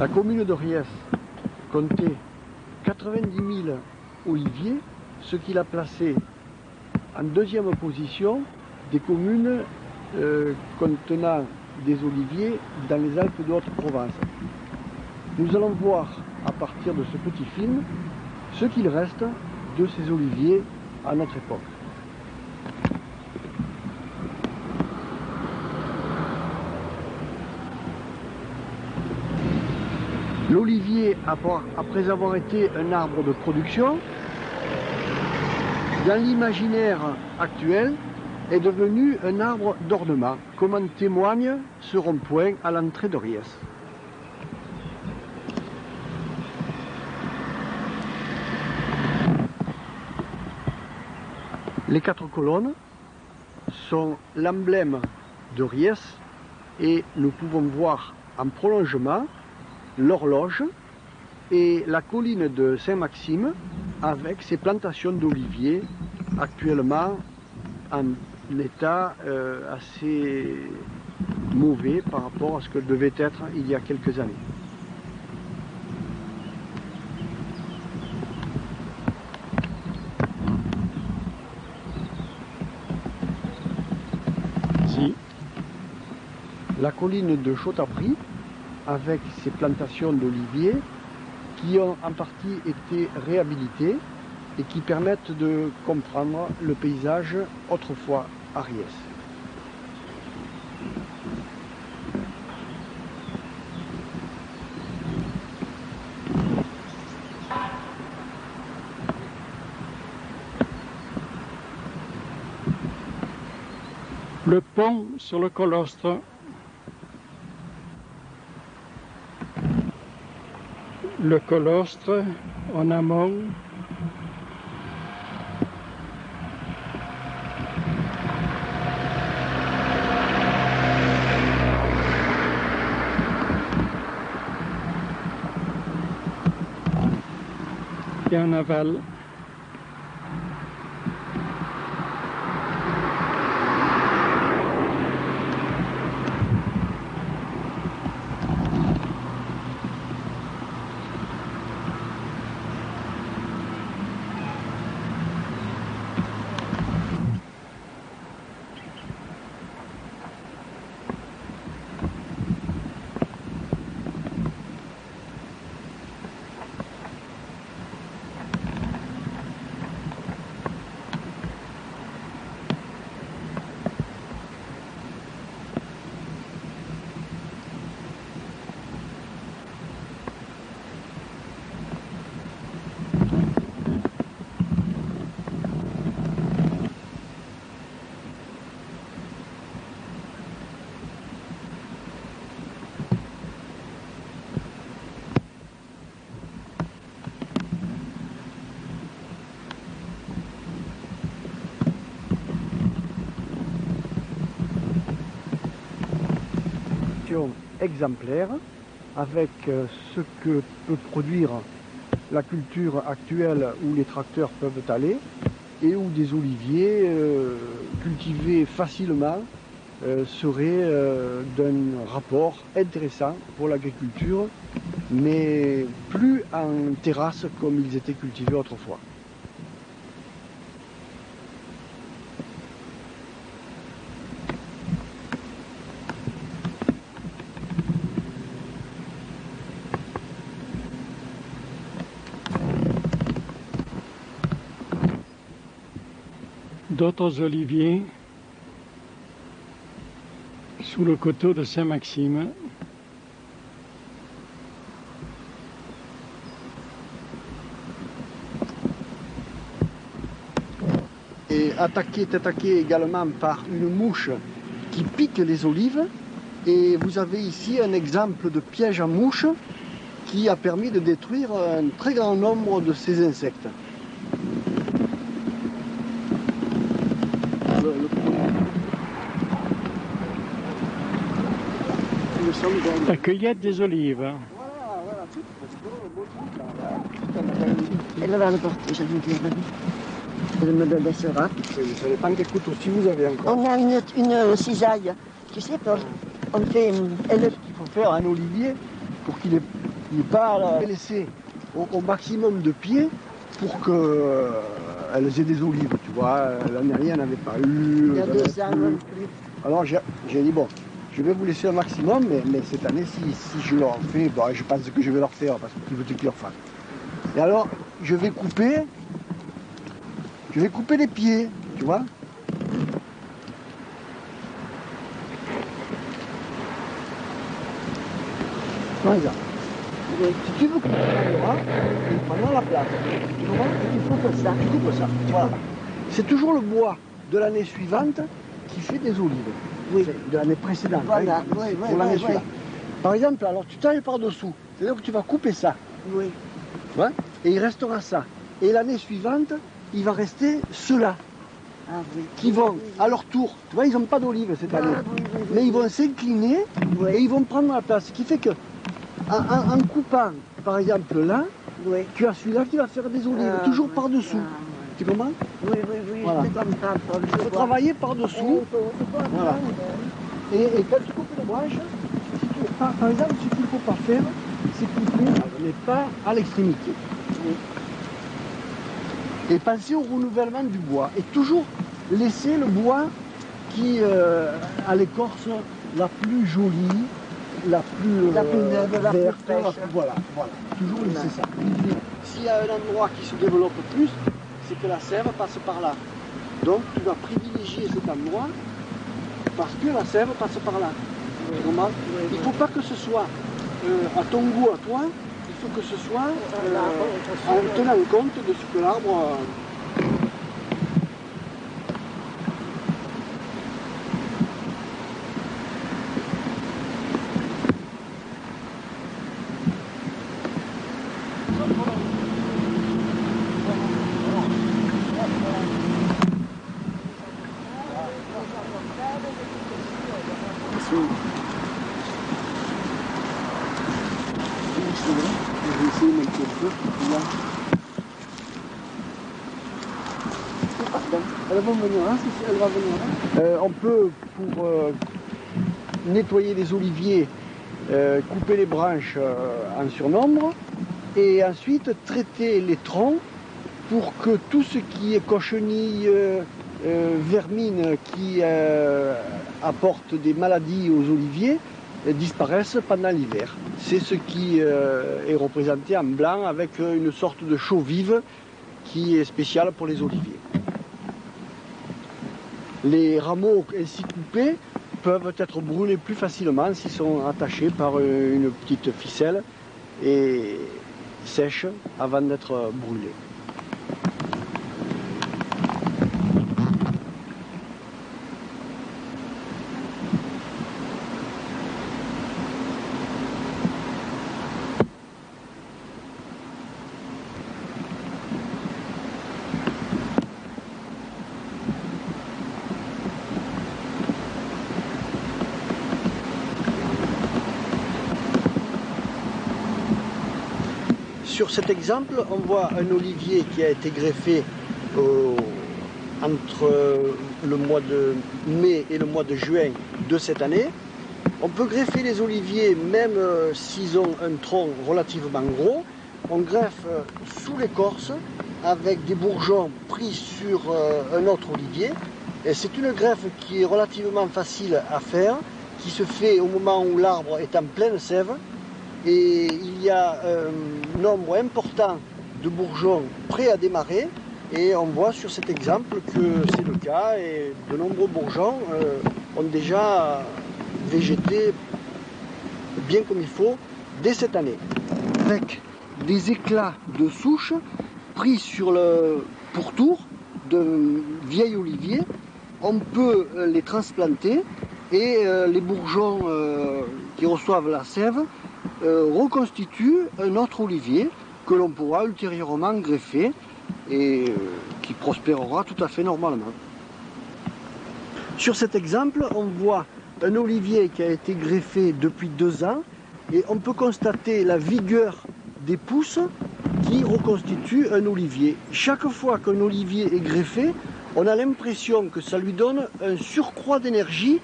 La commune de Riez comptait 90 000 oliviers, ce qui l'a placé en deuxième position des communes contenant des oliviers dans les Alpes de Haute-Provence. Nous allons voir à partir de ce petit film ce qu'il reste de ces oliviers à notre époque. L'olivier, après avoir été un arbre de production, dans l'imaginaire actuel, est devenu un arbre d'ornement, comme en témoigne ce rond-point à l'entrée de Riez. Les 4 colonnes sont l'emblème de Riez et nous pouvons voir en prolongement l'horloge et la colline de Saint-Maxime avec ses plantations d'oliviers actuellement en état assez mauvais par rapport à ce que devait être il y a quelques années. Ici, la colline de Chautabry avec ses plantations d'oliviers qui ont en partie été réhabilitées et qui permettent de comprendre le paysage autrefois à Riez. Le pont sur le colostre. Le colostre en amont. Et en aval. Exemplaire avec ce que peut produire la culture actuelle où les tracteurs peuvent aller et où des oliviers cultivés facilement seraient d'un rapport intéressant pour l'agriculture, mais plus en terrasse comme ils étaient cultivés autrefois. D'autres oliviers sous le coteau de Saint-Maxime. Et est attaqué également par une mouche qui pique les olives. Et vous avez ici un exemple de piège à mouche qui a permis de détruire un très grand nombre de ces insectes. La cueillette des olives. Voilà, tout. Elle va le porter, je vais dire. Elle me le laissera. Ça dépend quel couteau si vous avez encore. On a une cisaille, tu sais, on fait... Il faut faire un olivier pour qu'il ait Il n'est pas laissé au maximum de pieds pour qu'elles aient des olives, tu vois. L'année dernière, n'avait pas eu. Il y a 2 ans non plus. Alors j'ai dit, bon, je vais vous laisser le maximum, mais cette année, si je leur fais, bon, je pense que je vais leur faire, parce que tu veux que je leur fasse. Et alors, je vais couper les pieds, tu vois. Voilà. Oui. Si tu veux couper l'endroit, il prendra la place. Tu vois, il faut que ça. Tu coupes ça. Voilà. C'est toujours le bois de l'année suivante qui fait des olives. Oui. De l'année précédente. Voilà, hein, oui, pour l'année oui, suivante. Par exemple, alors tu tailles par-dessous. C'est-à-dire que tu vas couper ça. Oui. Tu vois, et il restera ça. Et l'année suivante, il va rester ceux-là, Ah oui. qui vont à leur tour. Tu vois, ils n'ont pas d'olives cette année. Ah, oui, oui, oui, Mais oui. ils vont s'incliner Oui. et ils vont prendre la place. Ce qui fait que, en coupant, par exemple là, Oui. tu as celui-là qui va faire des olives, Ah, toujours oui. par-dessous. Ah, oui. Tu comprends? Oui, oui, oui, Voilà. c'est comme ça. Il faut travailler par-dessous. Voilà. Et quand tu coupes les branches, par exemple, ce qu'il ne faut pas faire, c'est couper, mais pas à l'extrémité. Et penser au renouvellement du bois. Et toujours laisser le bois qui a l'écorce la plus jolie, la plus neuve, la plus verte. fraîche. Voilà. Toujours laisser ça. S'il y a un endroit qui se développe plus, c'est que la sève passe par là. Donc tu vas privilégier cet endroit parce que la sève passe par là. Tu comprends? Il ne faut pas que ce soit à ton goût, à toi, il faut que ce soit en tenant compte de ce que l'arbre... Je vais essayer de mettre un peu. Là. Elle va venir, hein, elle va venir. Hein. On peut, pour nettoyer les oliviers, couper les branches en surnombre et ensuite traiter les troncs pour que tout ce qui est cochenille, vermine qui apporte des maladies aux oliviers disparaissent pendant l'hiver. C'est ce qui est représenté en blanc avec une sorte de chaux vive qui est spéciale pour les oliviers. Les rameaux ainsi coupés peuvent être brûlés plus facilement s'ils sont attachés par une petite ficelle et sèches avant d'être brûlés. Sur cet exemple, on voit un olivier qui a été greffé entre le mois de mai et le mois de juin de cette année. On peut greffer les oliviers même s'ils ont un tronc relativement gros. On greffe sous l'écorce avec des bourgeons pris sur un autre olivier. Et c'est une greffe qui est relativement facile à faire, qui se fait au moment où l'arbre est en pleine sève. Et il y a un nombre important de bourgeons prêts à démarrer et on voit sur cet exemple que c'est le cas et de nombreux bourgeons ont déjà végété bien comme il faut dès cette année. Avec des éclats de souches pris sur le pourtour d'un vieil olivier, on peut les transplanter et les bourgeons qui reçoivent la sève reconstitue un autre olivier que l'on pourra ultérieurement greffer et qui prospérera tout à fait normalement. Sur cet exemple, on voit un olivier qui a été greffé depuis 2 ans et on peut constater la vigueur des pousses qui reconstituent un olivier. Chaque fois qu'un olivier est greffé, on a l'impression que ça lui donne un surcroît d'énergie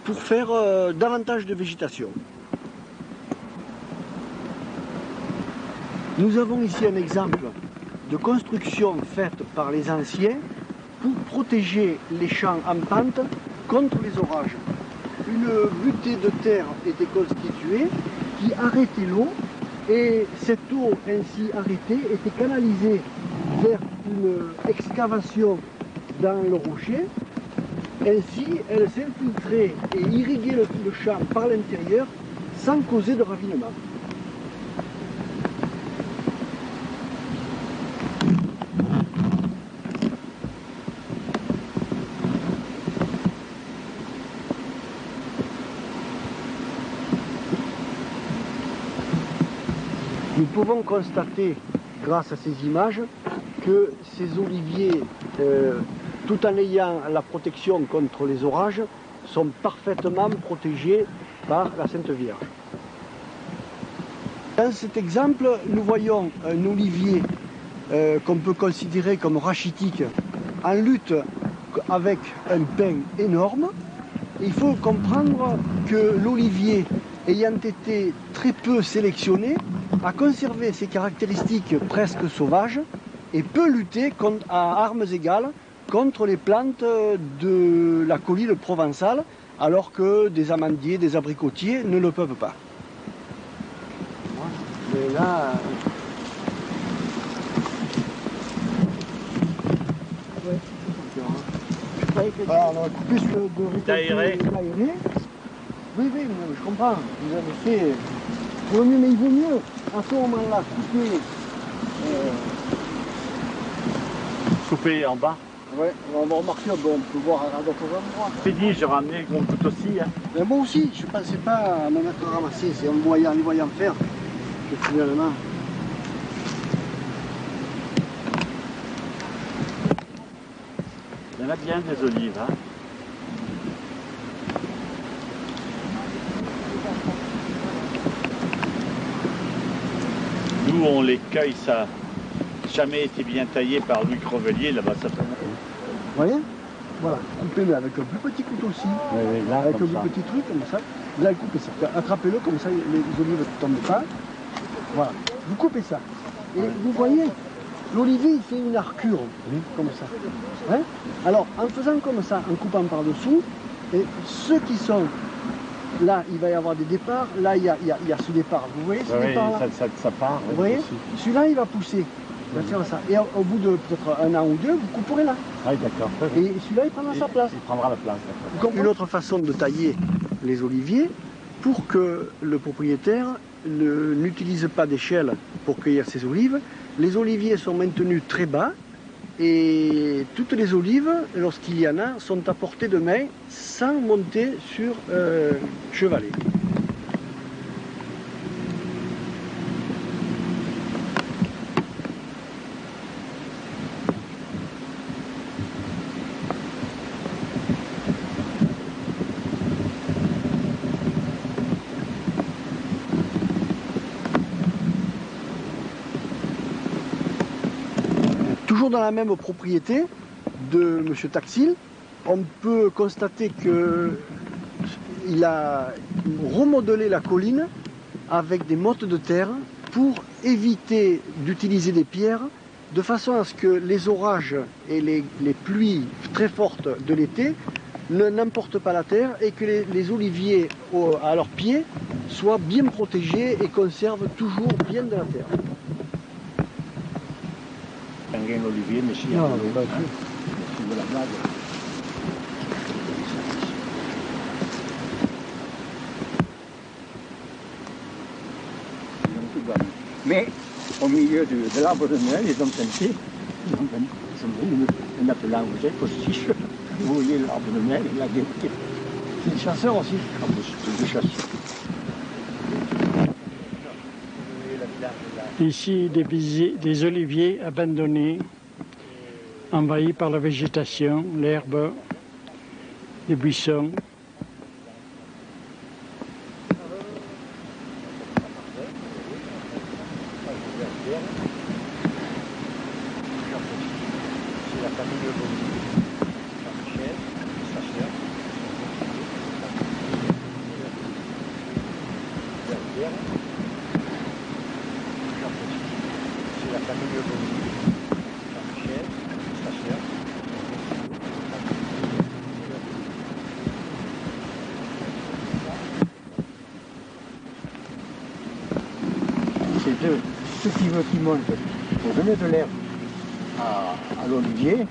pour faire davantage de végétation. Nous avons ici un exemple de construction faite par les anciens pour protéger les champs en pente contre les orages. Une butée de terre était constituée qui arrêtait l'eau et cette eau ainsi arrêtée était canalisée vers une excavation dans le rocher. Ainsi, elle s'infiltrait et irriguait le champ par l'intérieur sans causer de ravinement. Nous pouvons constater, grâce à ces images, que ces oliviers, tout en ayant la protection contre les orages, sont parfaitement protégés par la Sainte Vierge. Dans cet exemple, nous voyons un olivier qu'on peut considérer comme rachitique en lutte avec un pin énorme. Il faut comprendre que l'olivier, ayant été très peu sélectionné, a conservé ses caractéristiques presque sauvages et peut lutter à armes égales contre les plantes de la colline provençale, alors que des amandiers, des abricotiers ne le peuvent pas. Mais là... Alors, on a coupé ce de d'aérer. Oui, oui, je comprends. Vous avez fait pour le mieux, mais il vaut mieux à ce moment-là couper. Couper en bas. Ouais, on va remarquer, on peut voir à d'autres endroits. Fini, j'ai ramené mon couteau aussi. Hein. Mais moi aussi, je ne pensais pas à me mettre à ramasser. C'est en les voyant faire que finalement. Il y en a bien des olives. Hein. Nous, on les cueille, ça n'a jamais été bien taillé par Louis Crevellier, là-bas, ça peut... Vous voyez? Voilà, coupez-le avec un plus petit couteau aussi, oui, là, avec un comme plus ça. petit truc, comme ça. Vous allez couper ça, attrapez-le, comme ça les olives ne tombent pas. Voilà, vous coupez ça. Et vous voyez, l'olivier, il fait une arcure, comme ça. Hein? Alors, en faisant comme ça, en coupant par-dessous, et ceux qui sont là, il va y avoir des départs. Là, il y a ce départ. Vous voyez ce départ-là? Ça part. Vous voyez? Celui-là, il va pousser. Il va faire ça. Et au bout de peut-être un an ou deux, vous couperez là. Oui, d'accord. Et celui-là, il prendra sa place. Il prendra la place. Une autre façon de tailler les oliviers, pour que le propriétaire n'utilise pas d'échelle pour cueillir ses olives, les oliviers sont maintenus très bas et toutes les olives, lorsqu'il y en a, sont à portée de main sans monter sur chevalet. Toujours dans la même propriété de M. Taxil, on peut constater qu'il a remodelé la colline avec des mottes de terre pour éviter d'utiliser des pierres, de façon à ce que les orages et les pluies très fortes de l'été n'emportent pas la terre et que les oliviers à leurs pieds soient bien protégés et conservent toujours bien de la terre. L'olivier, mais si Non, la blague. Mais au milieu de l'arbre de Noël, ils ont planté un appelant rouge postiche. Vous voyez l'arbre de Noël, il a des... C'est des chasseurs aussi. C'est des chasseurs. Ici, des oliviers abandonnés, envahis par la végétation, l'herbe, les buissons. Camille Bossi, Jean-Michel, sa sœur. C'est deux. Ceux qui montent pour donner de l'herbe à l'olivier,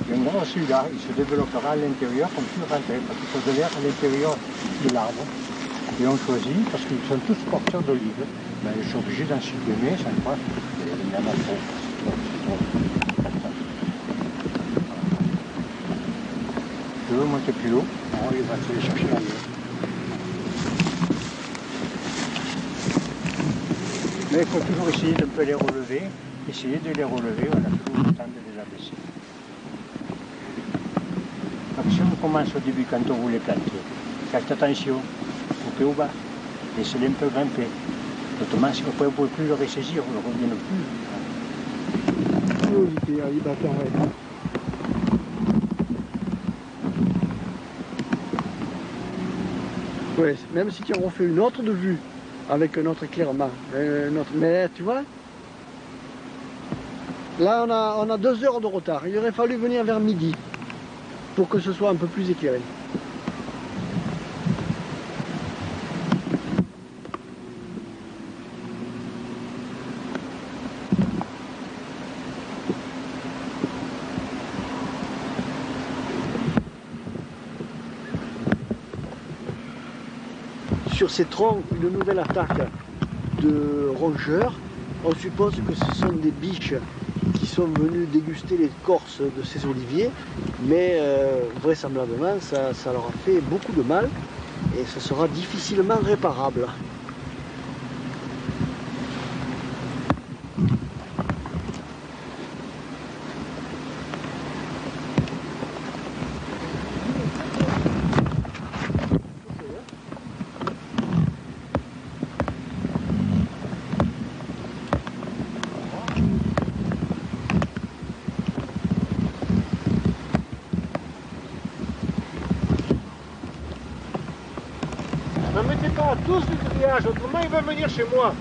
viendront celui-là, il se développera à l'intérieur comme tout rentré, parce qu'il faut de l'air à l'intérieur de l'arbre. Et on choisit, parce qu'ils sont tous porteurs d'olives. Ben, ils sont obligés d'en supprimer, ça ne croit. Il y en a trop. Je veux monter plus haut, alors il va se les chercher ailleurs. Mais il faut toujours essayer d'un peu les relever. Essayer de les relever, on a toujours le temps de les abaisser. Donc si on commence au début quand on vous les plantez, faites attention, coupez au bas, laissez-les un peu grimper. Autrement, si vous ne pouvez plus le ressaisir, vous ne revenez plus. Ouais, même si tu en refais une autre de vue, avec un autre éclairement, mais tu vois, là on a 2 heures de retard, il aurait fallu venir vers midi, pour que ce soit un peu plus éclairé. Sur ces troncs, une nouvelle attaque de rongeurs. On suppose que ce sont des biches qui sont venues déguster l'écorce de ces oliviers, mais vraisemblablement ça leur a fait beaucoup de mal et ce sera difficilement réparable. Ne mettez pas tous du grillage, autrement ils veulent venir chez moi.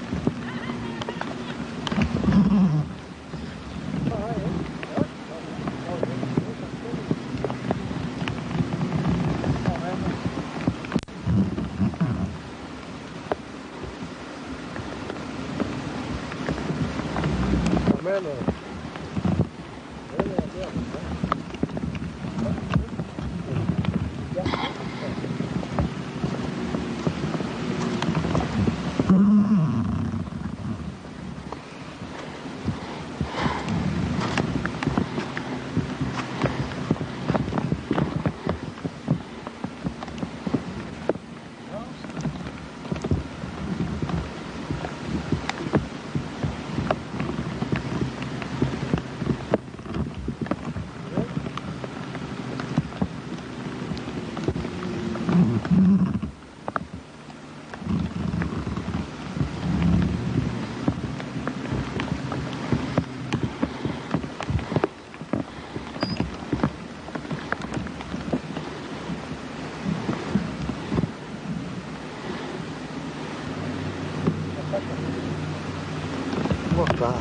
Moi pas.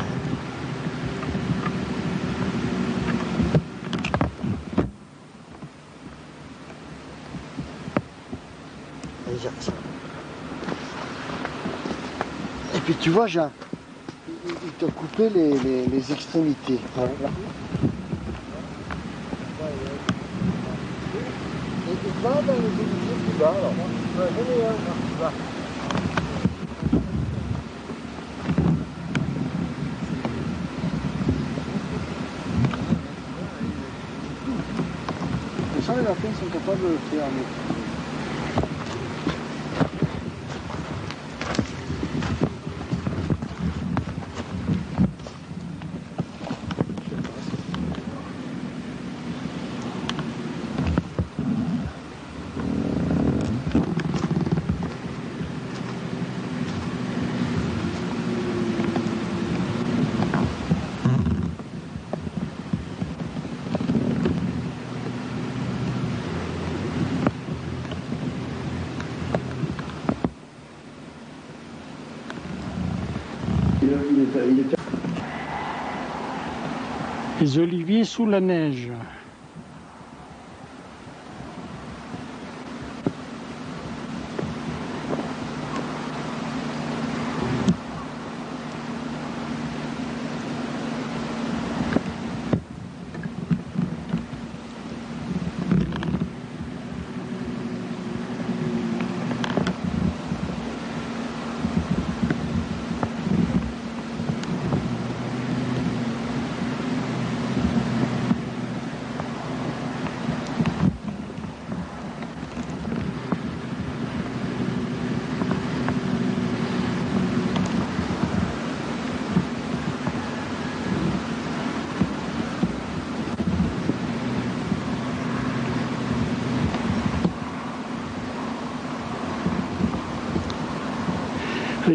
Et puis tu vois, Jean, il t'a coupé les extrémités. Ouais. Et va dans les oliviers plus bas alors. Venez, plus bas. Ça, les lapins sont capables de le faire. Il était... Les oliviers sous la neige.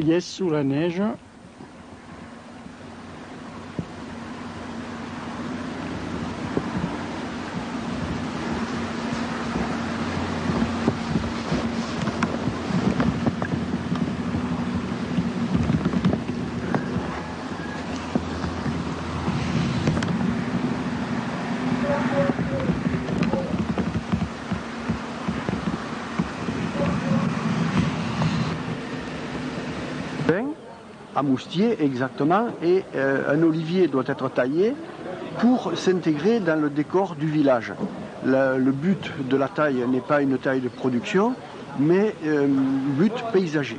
Yes sous la neige. À Moustier exactement, et un olivier doit être taillé pour s'intégrer dans le décor du village. Le but de la taille n'est pas une taille de production, mais but paysager.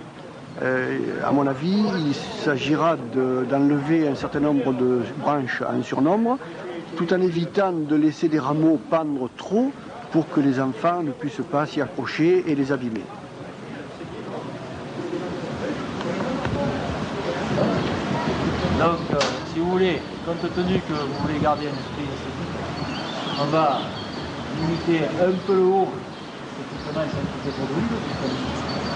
À mon avis, il s'agira d'enlever un certain nombre de branches à un surnombre, tout en évitant de laisser des rameaux pendre trop pour que les enfants ne puissent pas s'y accrocher et les abîmer. Donc, si vous voulez, compte tenu que vous voulez garder un esprit esthétique, on va limiter un peu le haut, parce que justement, c'est un petit peu d'olive.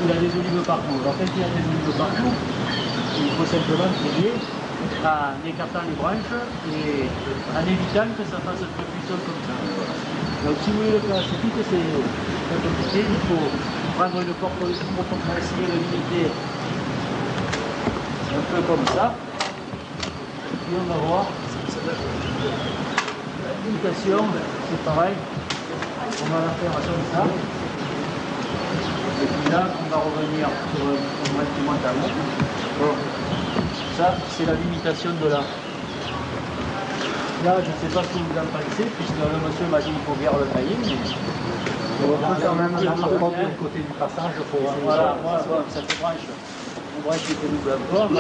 Il a des olives partout. Alors, quand il y a des olives partout, il faut simplement trier en écartant les branches et en évitant que ça fasse un peu puissant comme ça. Donc, si vous voulez le faire esthétique, c'est pas compliqué. Il faut prendre une proportion et le limiter un peu comme ça. Et on va voir la limitation, c'est pareil, on va la faire comme ça. Et puis là, on va revenir sur un bâtiment talon. Bon, ça, c'est la limitation de là. Là, je ne sais pas ce que vous en pensez, puisque le monsieur m'a dit qu'il faut bien le tailler, mais on va faire même un côté du passage pour voilà, ça fait branche. On branche les double encore,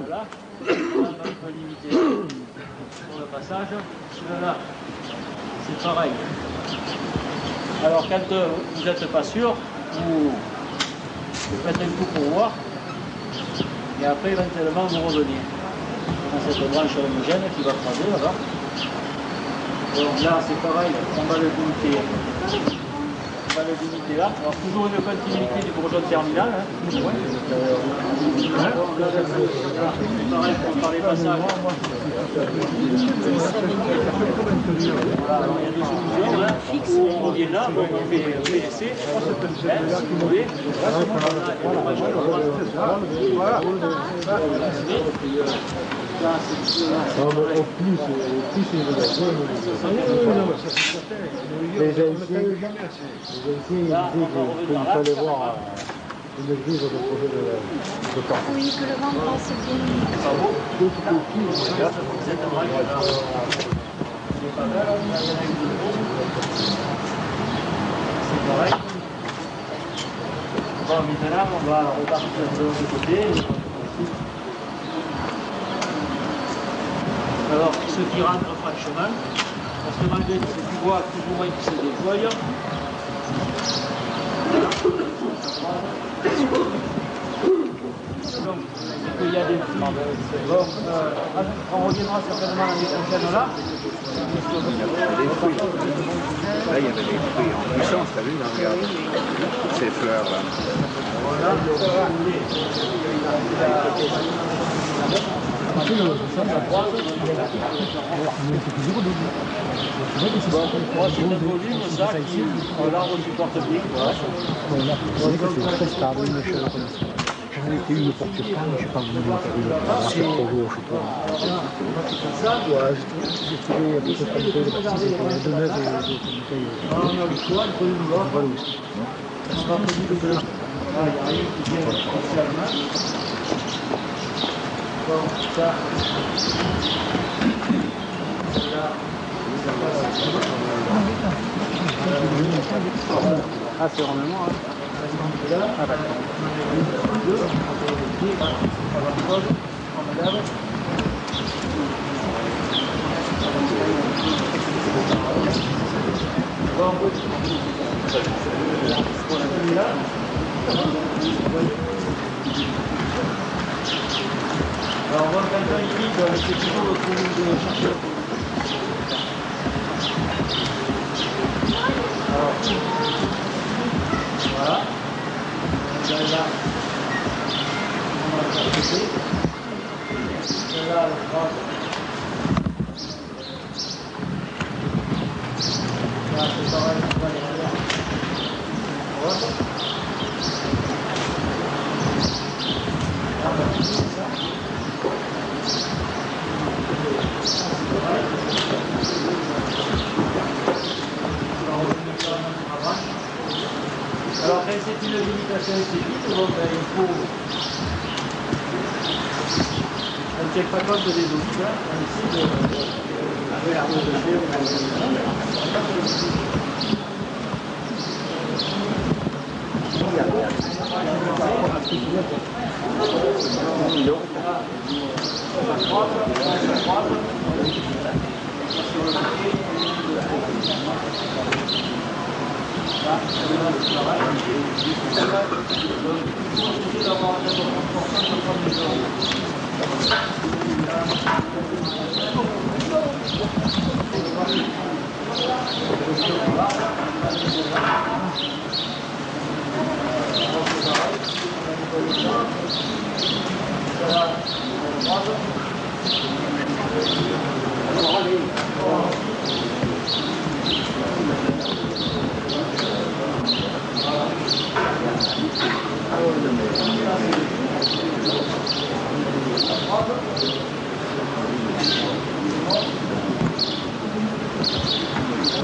là. On va limiter pour le passage. Celui-là, c'est pareil. Alors quand vous n'êtes pas sûr, vous faites un coup pour voir. Et après éventuellement vous revenez. On a cette branche homogène qui va croiser là-bas. Donc là c'est pareil, on va le limiter. On va le limiter là. Alors toujours une continuité du bourgeon terminal. Hein. Pareil pour faire les passages. Voilà, alors il y a des solutions. Hein. On revient là, on fait laisser. Si vous voulez. Les anciens disaient qu'il fallait voir une église de projet de parc. Oui, que le vent passe bien. C'est pareil. Bon, maintenant, on va repartir de l'autre côté. Alors, ceux qui rentrent franchement, parce que malgré tout, tu vois plus ou moins qui se déploie. Donc, il y a des films. Bon, on reviendra certainement l'année prochaine là. Là, il y avait des fruits en puissance, t'as vu, là, regarde. Ces fleurs, là. Voilà, moi, c'est un volume, ça, qui l'arbre supporte bien. j'avais été une porte sur table, je sais pas vous dire, c'est trop gros, je sais pas. Ouais, j'ai trouvé à peu près 30 de bâtisse, de neuves et de bouteilles. On a le choix, entre nous, on va pas aussi. On va pas dire que là, il y a rien qui vient spécialement. Bon, ça. Ah, c'est en mémoire, hein. Ah, d'accord. Alors, on voit quelqu'un ici, c'est toujours le trou de chercher. Alors, voilà. Là, on va faire péter. Là, le croise. Là, c'est pareil, on va aller là. Voilà. Ah, bah, c'est ça. Alors après c'est une limitation esthétique, donc il faut... On ne tient pas compte des autres, on essaie de...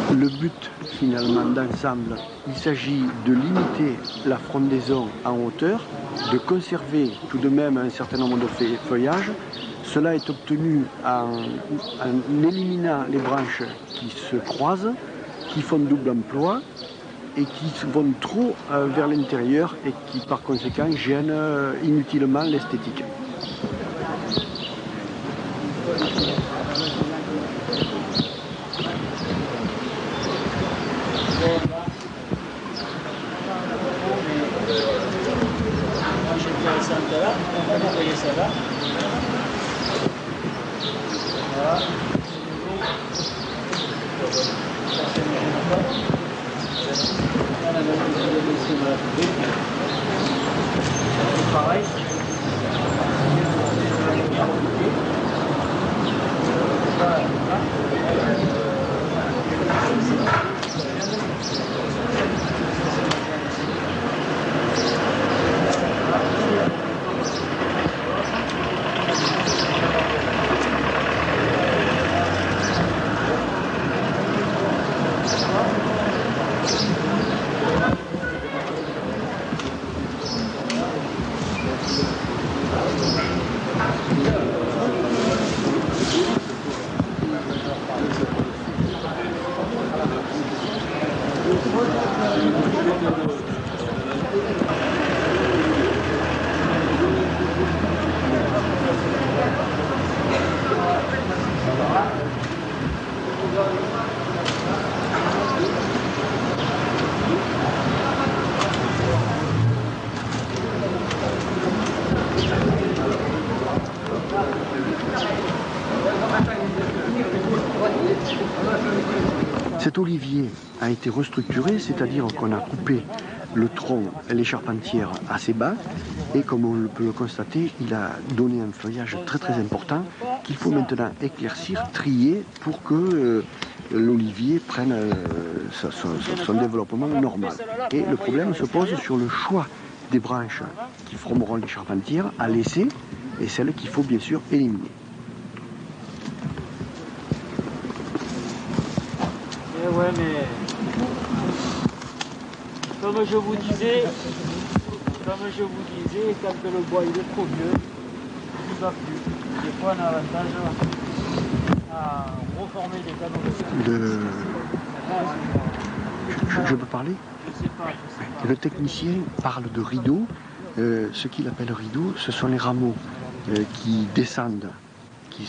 Le but finalement d'ensemble, il s'agit de limiter la frondaison en hauteur, de conserver tout de même un certain nombre de feuillages. Cela est obtenu en éliminant les branches qui se croisent, qui font double emploi et qui vont trop vers l'intérieur et qui par conséquent gênent inutilement l'esthétique. Pareil. Cet olivier a été restructuré, c'est-à-dire qu'on a coupé le tronc et les charpentières assez bas et comme on peut le constater, il a donné un feuillage très très important qu'il faut maintenant éclaircir, trier pour que l'olivier prenne son développement normal. Et le problème se pose sur le choix des branches qui formeront les charpentières à laisser et celles qu'il faut bien sûr éliminer. Eh ouais, mais comme je vous disais, quand le bois il est trop vieux, il ne va plus. Des fois on a avantage à reformer des canaux de Je peux parler? Je sais pas. Le technicien parle de rideaux. Ce qu'il appelle rideaux, ce sont les rameaux qui descendent, qui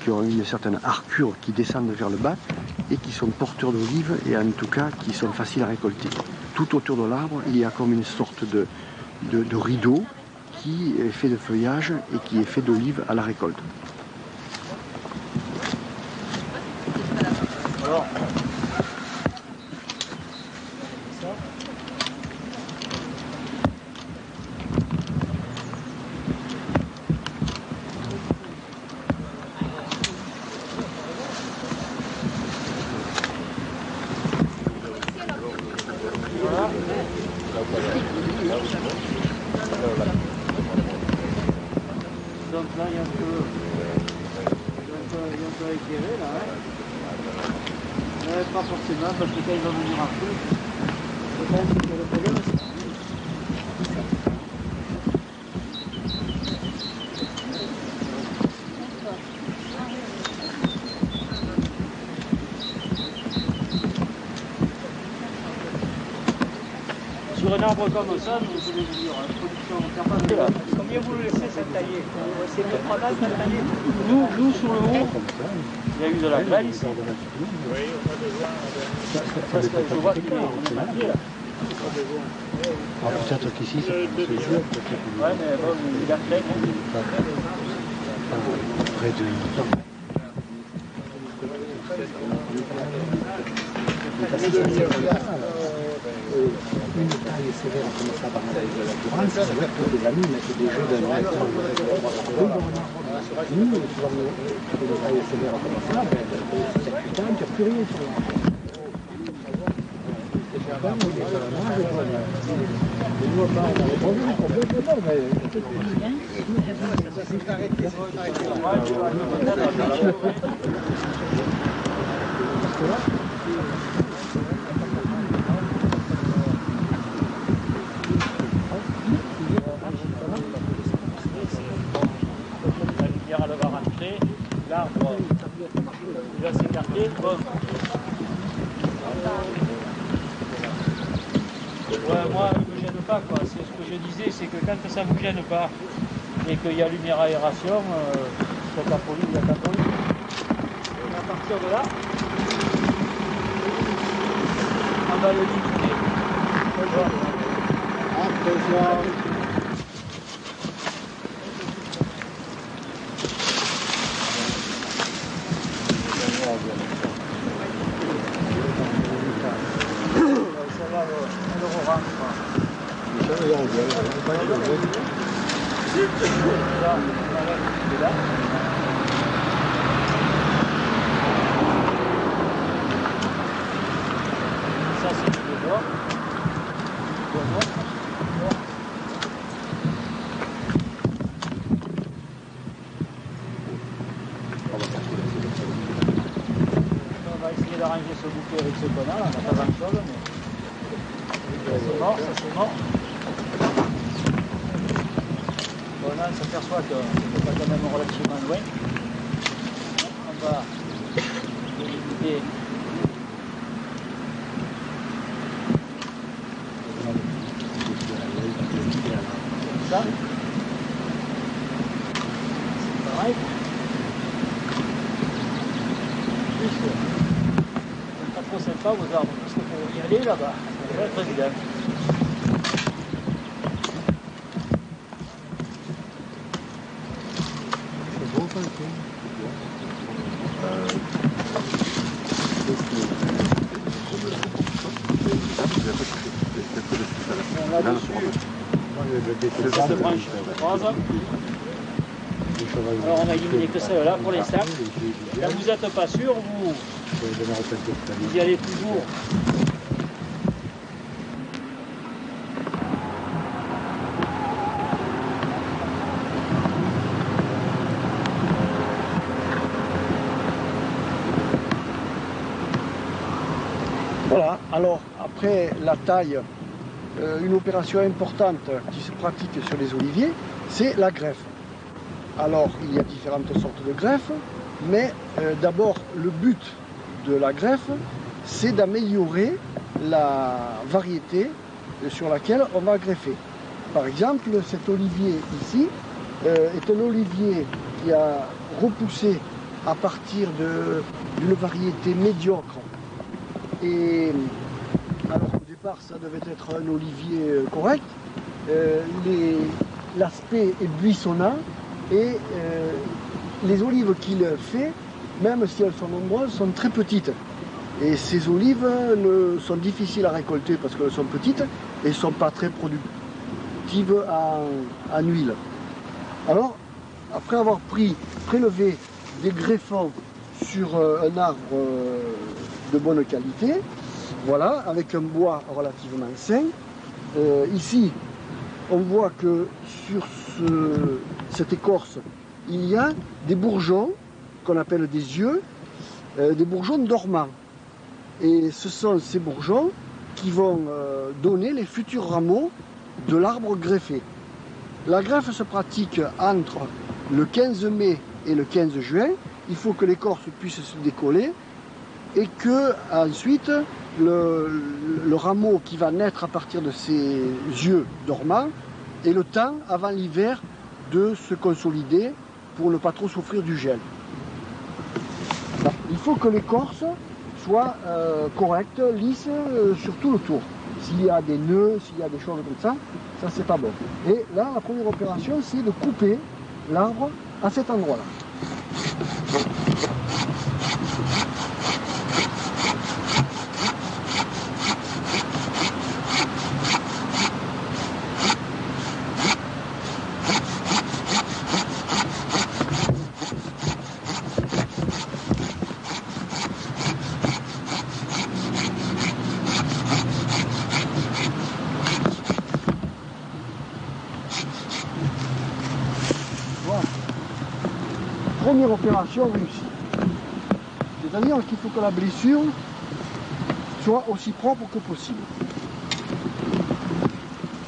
ont une certaine arcure, qui descendent vers le bas et qui sont porteurs d'olives et en tout cas qui sont faciles à récolter. Tout autour de l'arbre, il y a comme une sorte de rideau qui est fait de feuillage et qui est fait d'olives à la récolte. Alors, donc là, il y a un peu éclairé là. Hein. Mais pas forcément, parce que quand il va venir un peu, le problème c'est sur un arbre comme ça, nous voulons dire, production capable. Combien vous le laissez s'entailler? C'est le travail s'entailler. Nous, sur le haut, il y a eu de la grêle ici. Parce que je vois qu'il est maquillé là. Peut-être qu'ici, ça peut se jouer. Ouais, mais bon, il a fait. Près de... Une taille sévère comme ça pendant la concurrence, c'est vrai que les amis mettent des jeux de noël. Nous, une taille sévère comme ça, c'est putain, tu n'as plus rien sur l'arbre. La lumière, elle va rentrer, l'arbre, il va s'écarter. Bon. Ouais, moi, il ne me gêne pas, quoi. C'est ce que je disais, c'est que quand ça ne vous gêne pas et qu'il y a lumière aération, c'est la police, il y a la police. Et à partir de là, on va le limiter. Ça, c'est du bois. On va essayer d'arranger ce bouquet avec ce connard, on n'a pas grand-chose, mais c'est mort, ça c'est mort. Bon, là, on s'aperçoit que c'est pas quand même relativement loin. On va limiter. Ça. C'est pareil. C'est pas trop sympa vos arbres, parce que pour y aller là-bas, ça va être évident. Cette branche rose. Alors on a éliminé que celle-là pour l'instant. Quand vous n'êtes pas sûr, vous y allez toujours. Alors, après la taille, une opération importante qui se pratique sur les oliviers, c'est la greffe. Alors, il y a différentes sortes de greffes, mais d'abord, le but de la greffe, c'est d'améliorer la variété sur laquelle on va greffer. Par exemple, cet olivier ici est un olivier qui a repoussé à partir d'une variété médiocre. Et alors au départ, ça devait être un olivier correct. L'aspect est buissonnant et les olives qu'il fait, même si elles sont nombreuses, sont très petites. Et ces olives sont difficiles à récolter parce qu'elles sont petites et ne sont pas très productives en huile. Alors, après avoir prélevé des greffons sur un arbre de bonne qualité, voilà, avec un bois relativement sain, ici, on voit que sur cette écorce, il y a des bourgeons qu'on appelle des yeux, des bourgeons dormants. Et ce sont ces bourgeons qui vont donner les futurs rameaux de l'arbre greffé. La greffe se pratique entre le 15 mai et le 15 juin. Il faut que l'écorce puisse se décoller et que ensuite le rameau qui va naître à partir de ces yeux dormants ait le temps avant l'hiver de se consolider pour ne pas trop souffrir du gel. Il faut que l'écorce soit correcte, lisse sur tout le tour. S'il y a des nœuds, s'il y a des choses comme ça c'est pas bon. Et là, la première opération, c'est de couper l'arbre à cet endroit-là. Première opération réussie. C'est-à-dire qu'il faut que la blessure soit aussi propre que possible.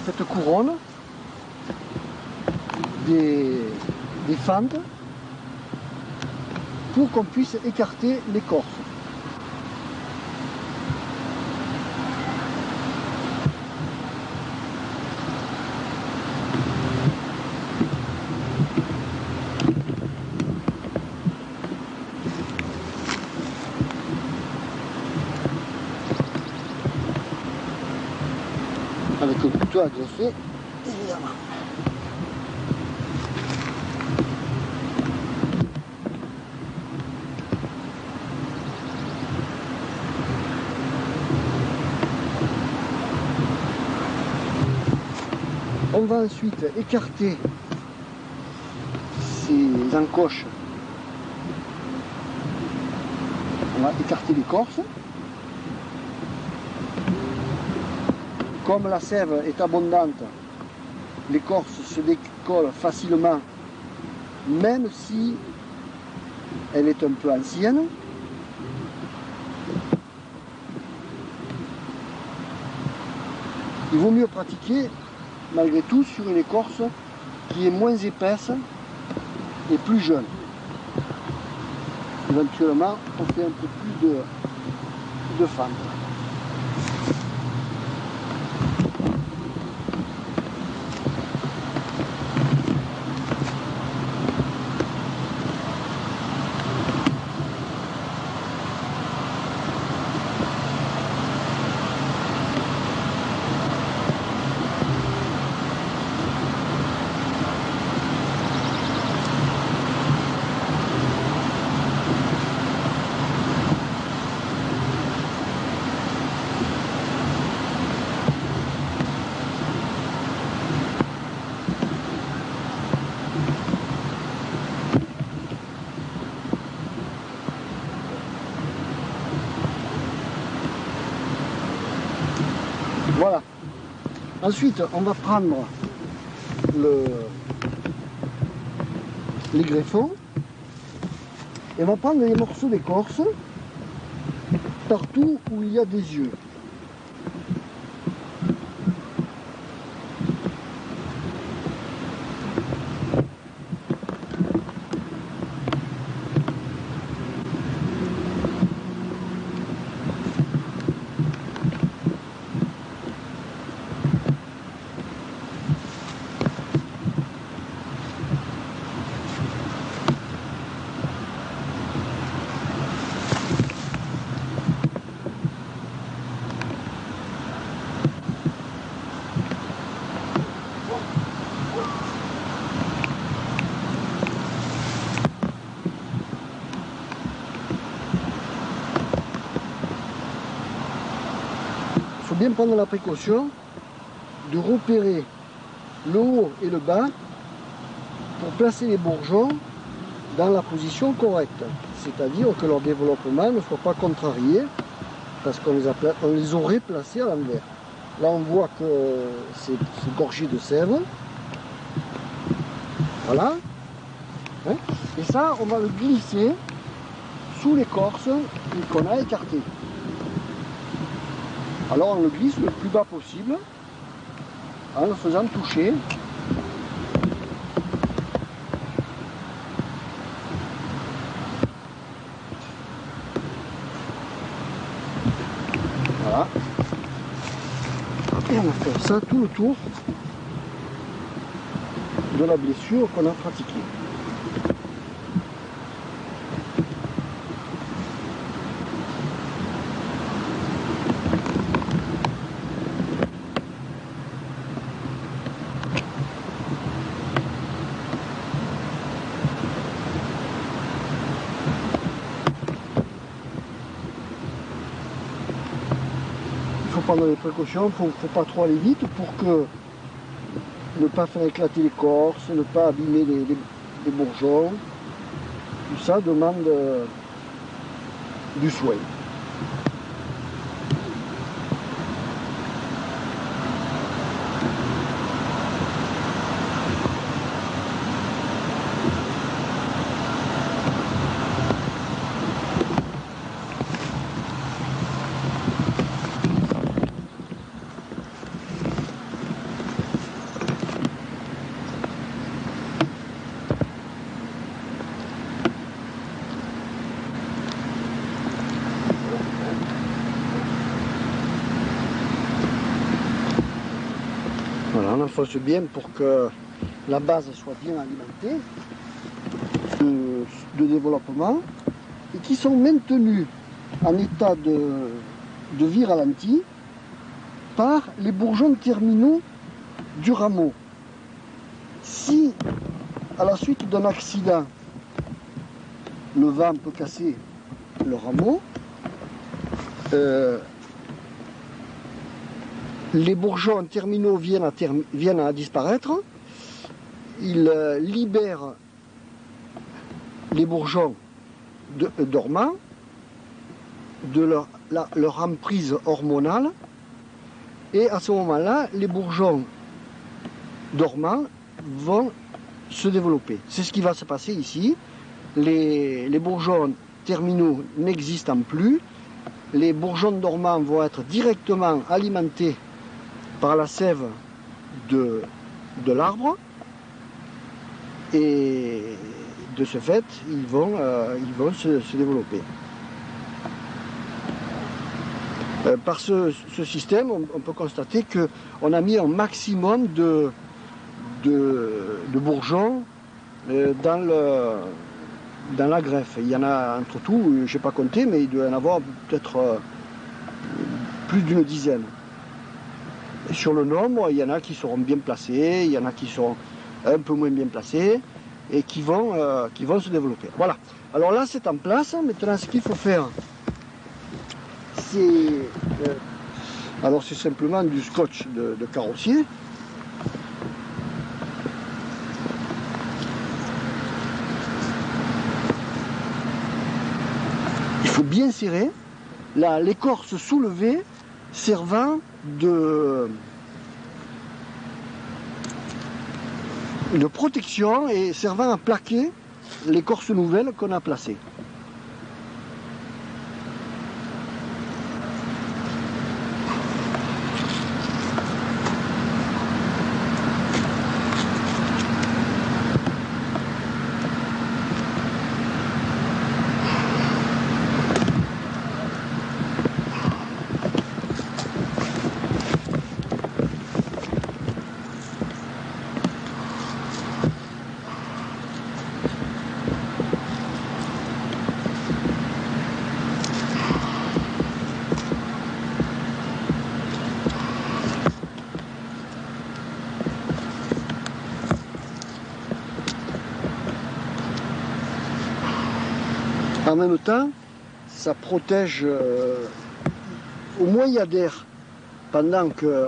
Cette couronne des fentes pour qu'on puisse écarter l'écorce. Avec le couteau à greffer, évidemment. On va ensuite écarter ces encoches. On va écarter l'écorce. Comme la sève est abondante, l'écorce se décolle facilement, même si elle est un peu ancienne. Il vaut mieux pratiquer, malgré tout, sur une écorce qui est moins épaisse et plus jeune. Éventuellement, on fait un peu plus de fente. Voilà. Ensuite, on va prendre les greffons et on va prendre les morceaux d'écorce partout où il y a des yeux. faut bien prendre la précaution de repérer le haut et le bas pour placer les bourgeons dans la position correcte. C'est-à-dire que leur développement ne soit pas contrarié parce qu'on les aurait placés à l'envers. Là on voit que c'est gorgé de sève. Voilà. Et ça, on va le glisser sous l'écorce qu'on a écartée. Alors on le glisse le plus bas possible en le faisant toucher. Voilà. Et on va faire ça tout le tour de la blessure qu'on a pratiquée. Prendre les précautions, il ne faut pas trop aller vite pour que ne pas faire éclater l'écorce, ne pas abîmer les bourgeons. Tout ça demande du soin. Voilà, on enfonce bien pour que la base soit bien alimentée de développement et qui sont maintenus en état de vie ralentie par les bourgeons terminaux du rameau. Si, à la suite d'un accident, le vent peut casser le rameau, les bourgeons terminaux viennent à disparaître, ils libèrent les bourgeons dormants de leur emprise hormonale, et à ce moment-là, les bourgeons dormants vont se développer. C'est ce qui va se passer ici. Les bourgeons terminaux n'existant plus, les bourgeons dormants vont être directement alimentés par la sève de l'arbre, et de ce fait, ils vont se développer. Par ce système, on peut constater qu'on a mis un maximum de bourgeons dans la greffe. Il y en a entre tout, je n'ai pas compté, mais il doit y en avoir peut-être plus d'une dizaine. Et sur le nombre, il y en a qui seront bien placés, il y en a qui seront un peu moins bien placés et qui vont se développer. Voilà. Alors là, c'est en place. Maintenant, ce qu'il faut faire, c'est simplement du scotch de carrossier. Il faut bien serrer l'écorce soulevée, servant de protection et servant à plaquer l'écorce nouvelle qu'on a placée. En même temps, ça protège, au moins il y a d'air pendant que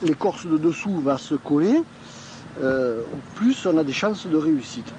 l'écorce de dessous va se coller, plus on a des chances de réussite.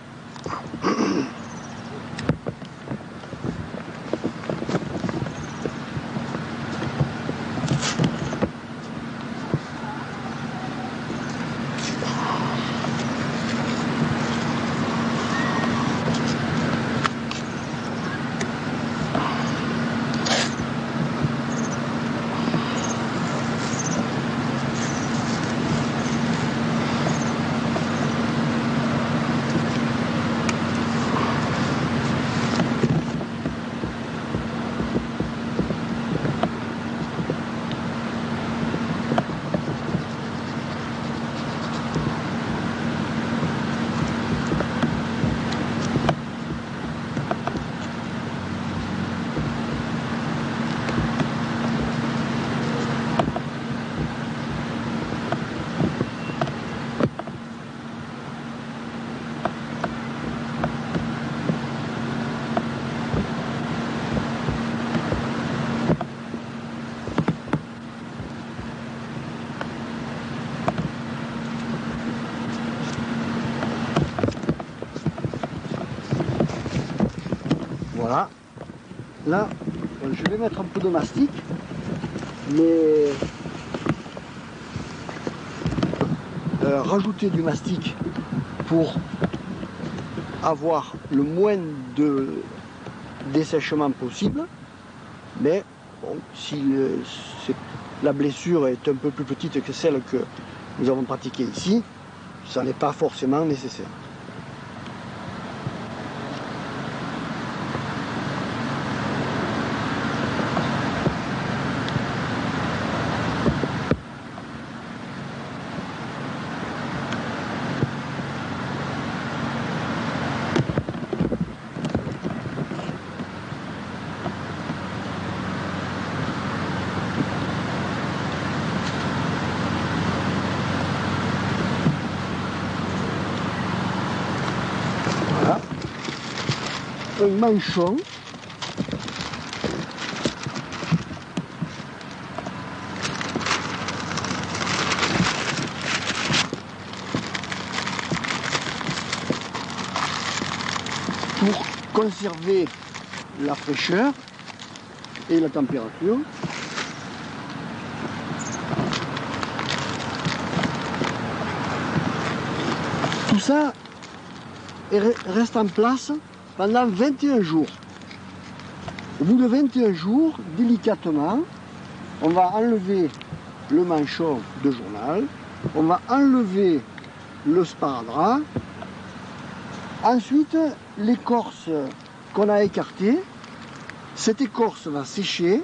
Voilà, là je vais mettre un peu de mastic, mais rajouter du mastic pour avoir le moins de dessèchement possible, mais bon, si la blessure est un peu plus petite que celle que nous avons pratiquée ici, ça n'est pas forcément nécessaire. Un manchon pour conserver la fraîcheur et la température. Tout ça reste en place pendant 21 jours. Au bout de 21 jours, délicatement, on va enlever le manchon de journal, on va enlever le sparadrap, ensuite l'écorce qu'on a écartée, cette écorce va sécher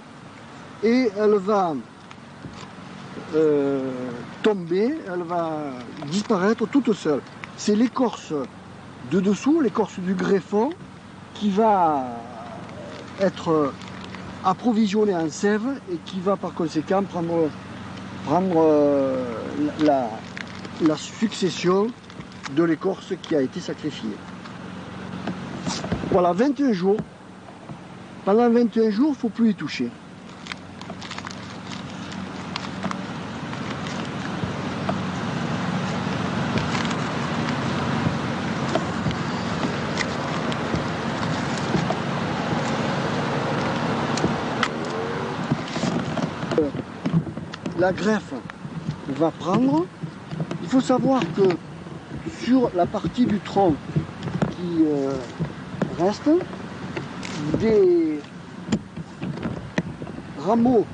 et elle va tomber, elle va disparaître toute seule. C'est l'écorce de dessous, l'écorce du greffon, qui va être approvisionnée en sève et qui va par conséquent prendre la succession de l'écorce qui a été sacrifiée. Voilà, 21 jours. Pendant 21 jours, il ne faut plus y toucher. La greffe va prendre. Il faut savoir que sur la partie du tronc qui reste, des rameaux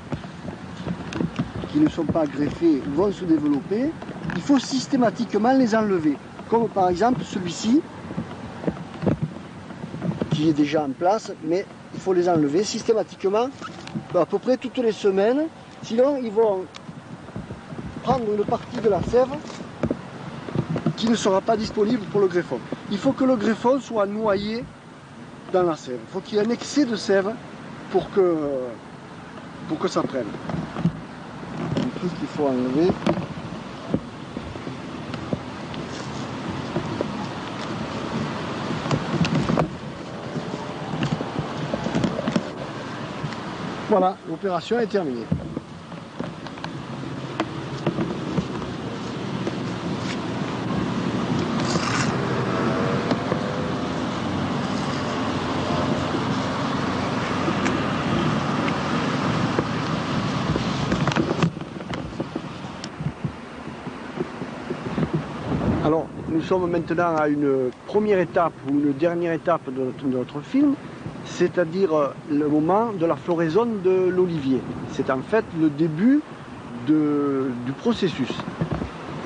qui ne sont pas greffés vont se développer. Il faut systématiquement les enlever, comme par exemple celui-ci qui est déjà en place, mais il faut les enlever systématiquement à peu près toutes les semaines. Sinon, ils vont prendre une partie de la sève qui ne sera pas disponible pour le greffon. Il faut que le greffon soit noyé dans la sève. Il faut qu'il y ait un excès de sève pour que ça prenne. Un truc qu'il faut enlever. Voilà, l'opération est terminée. Alors, nous sommes maintenant à une première étape ou une dernière étape de notre film, c'est-à-dire le moment de la floraison de l'olivier. C'est en fait le début du processus.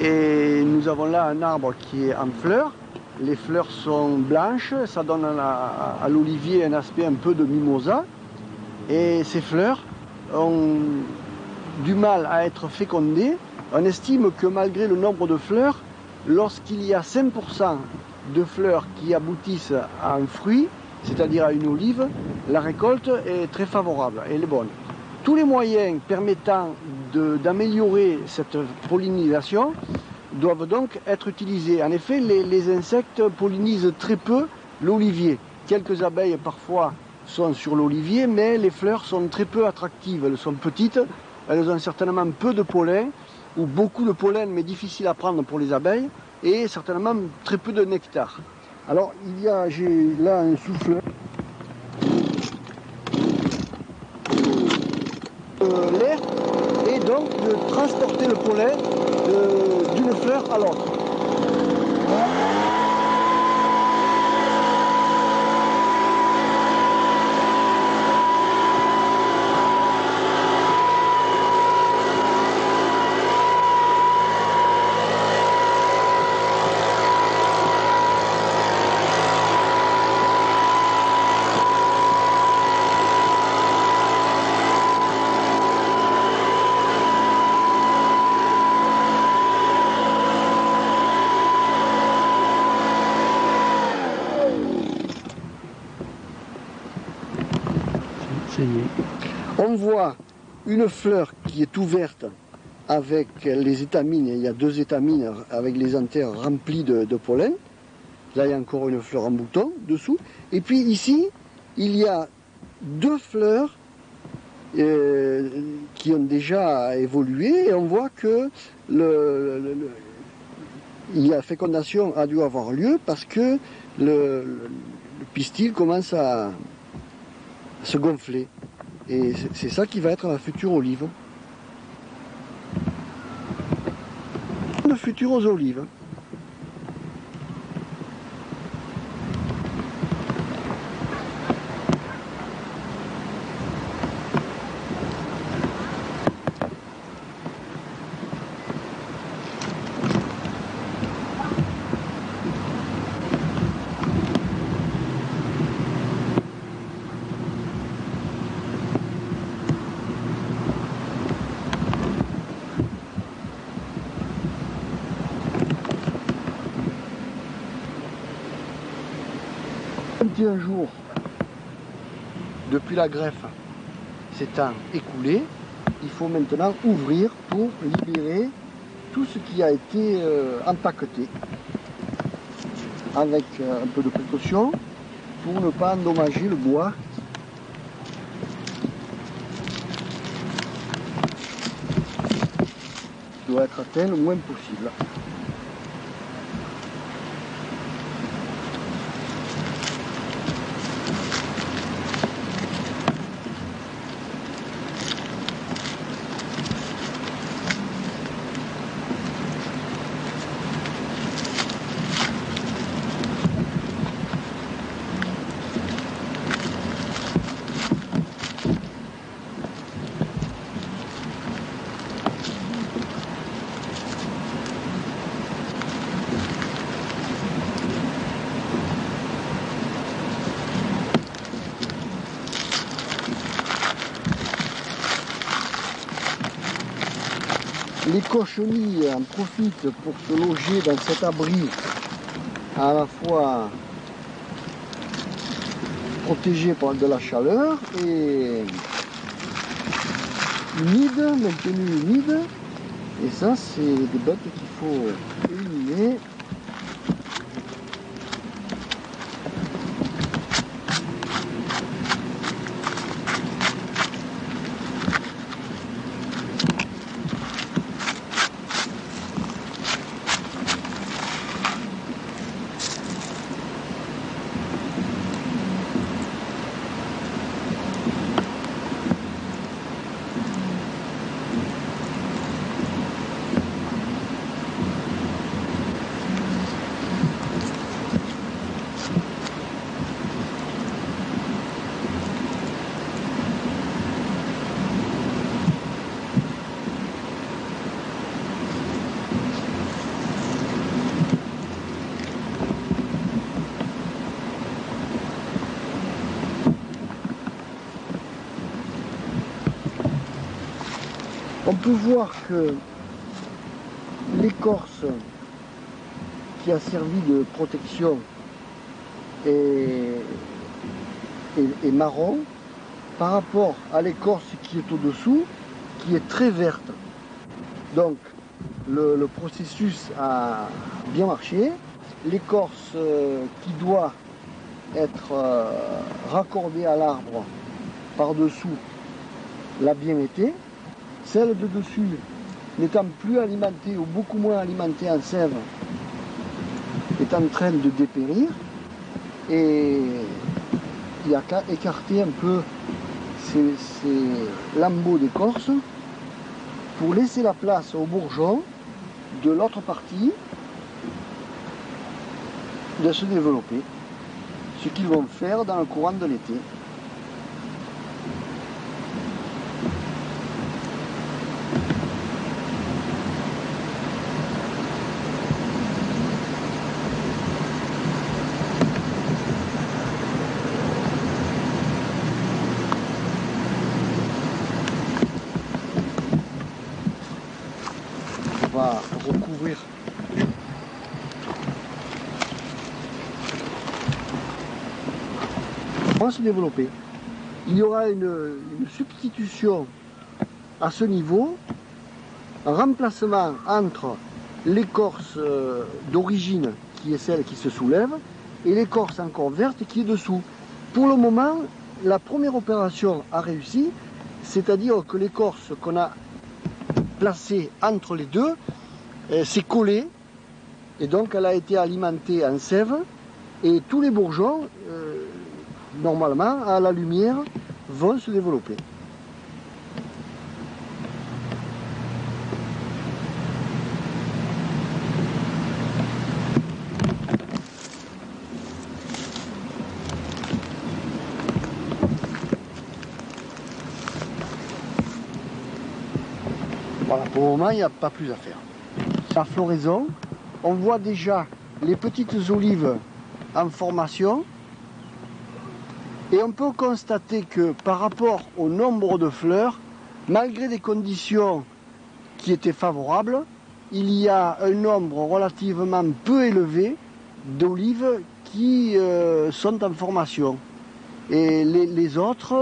Et nous avons là un arbre qui est en fleurs. Les fleurs sont blanches, ça donne à l'olivier un aspect un peu de mimosa. Et ces fleurs ont du mal à être fécondées. On estime que malgré le nombre de fleurs, lorsqu'il y a 5% de fleurs qui aboutissent à un fruit, c'est-à-dire à une olive, la récolte est très favorable, elle est bonne. Tous les moyens permettant d'améliorer cette pollinisation doivent donc être utilisés. En effet, les insectes pollinisent très peu l'olivier. Quelques abeilles parfois sont sur l'olivier, mais les fleurs sont très peu attractives. Elles sont petites, elles ont certainement peu de pollen, ou beaucoup de pollen, mais difficile à prendre pour les abeilles, et certainement très peu de nectar. Alors, j'ai là un souffleur. L'air et donc de transporter le pollen d'une fleur à l'autre. On voit une fleur qui est ouverte avec les étamines. Il y a 2 étamines avec les anthères remplies de pollen. Là, il y a encore une fleur en bouton dessous. Et puis ici, il y a 2 fleurs qui ont déjà évolué. Et on voit que la fécondation a dû avoir lieu parce que le pistil commence à se gonfler. Et c'est ça qui va être la future olive. De futures olives. Un jour depuis la greffe s'étant écoulé, il faut maintenant ouvrir pour libérer tout ce qui a été empaqueté avec un peu de précaution pour ne pas endommager le bois. Il doit être atteint le moins possible. Les cochenilles en profitent pour se loger dans cet abri à la fois protégé par de la chaleur et humide, maintenu humide. Et ça, c'est des bêtes qu'il faut éliminer. peut voir que l'écorce qui a servi de protection est marron par rapport à l'écorce qui est au-dessous, qui est très verte. Donc le processus a bien marché. L'écorce qui doit être raccordée à l'arbre par-dessous l'a bien été. Celle de dessus n'étant plus alimentée ou beaucoup moins alimentée en sève est en train de dépérir et il n'y a qu'à écarter un peu ces lambeaux d'écorce pour laisser la place aux bourgeons de l'autre partie de se développer, ce qu'ils vont faire dans le courant de l'été. On va recouvrir se développer. Il y aura une substitution à ce niveau, un remplacement entre l'écorce d'origine qui est celle qui se soulève et l'écorce encore verte qui est dessous. Pour le moment, la première opération a réussi, c'est-à-dire que l'écorce qu'on a placée entre les deux s'est collée et donc elle a été alimentée en sève et tous les bourgeons normalement, à la lumière, vont se développer. Voilà, pour le moment, il n'y a pas plus à faire. La floraison, on voit déjà les petites olives en formation. Et on peut constater que par rapport au nombre de fleurs, malgré des conditions qui étaient favorables, il y a un nombre relativement peu élevé d'olives qui sont en formation. Et les autres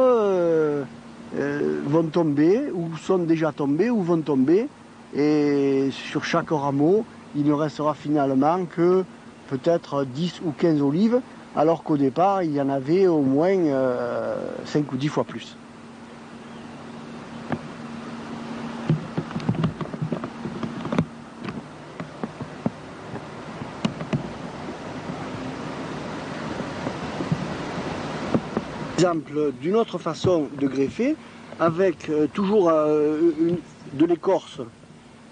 vont tomber, ou sont déjà tombées, ou vont tomber. Et sur chaque rameau, il ne restera finalement que peut-être 10 ou 15 olives, alors qu'au départ, il y en avait au moins 5 ou 10 fois plus. Exemple d'une autre façon de greffer, avec toujours de l'écorce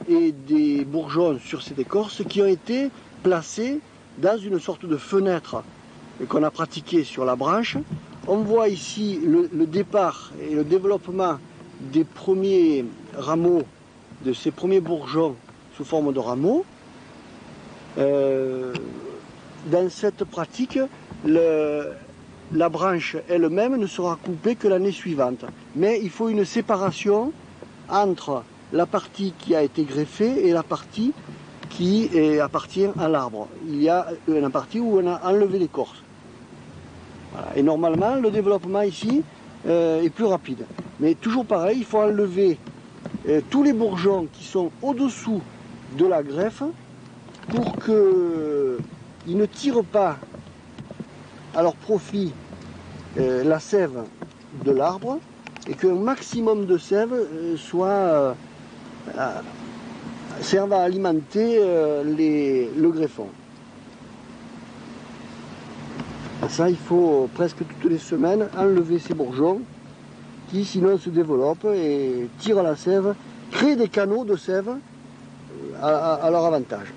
et des bourgeons sur cette écorce qui ont été placés dans une sorte de fenêtre qu'on a pratiqué sur la branche. On voit ici le départ et le développement des premiers rameaux, de ces premiers bourgeons sous forme de rameaux. Dans cette pratique, la branche elle-même ne sera coupée que l'année suivante. Mais il faut une séparation entre la partie qui a été greffée et la partie qui appartient à l'arbre. Il y a une partie où on a enlevé l'écorce. Voilà. Et normalement, le développement ici est plus rapide. Mais toujours pareil, il faut enlever tous les bourgeons qui sont au-dessous de la greffe pour qu'ils ne tirent pas à leur profit la sève de l'arbre et qu'un maximum de sève serve à alimenter le greffon. Ça, il faut presque toutes les semaines enlever ces bourgeons qui sinon se développent et tirent la sève, créent des canaux de sève à leur avantage.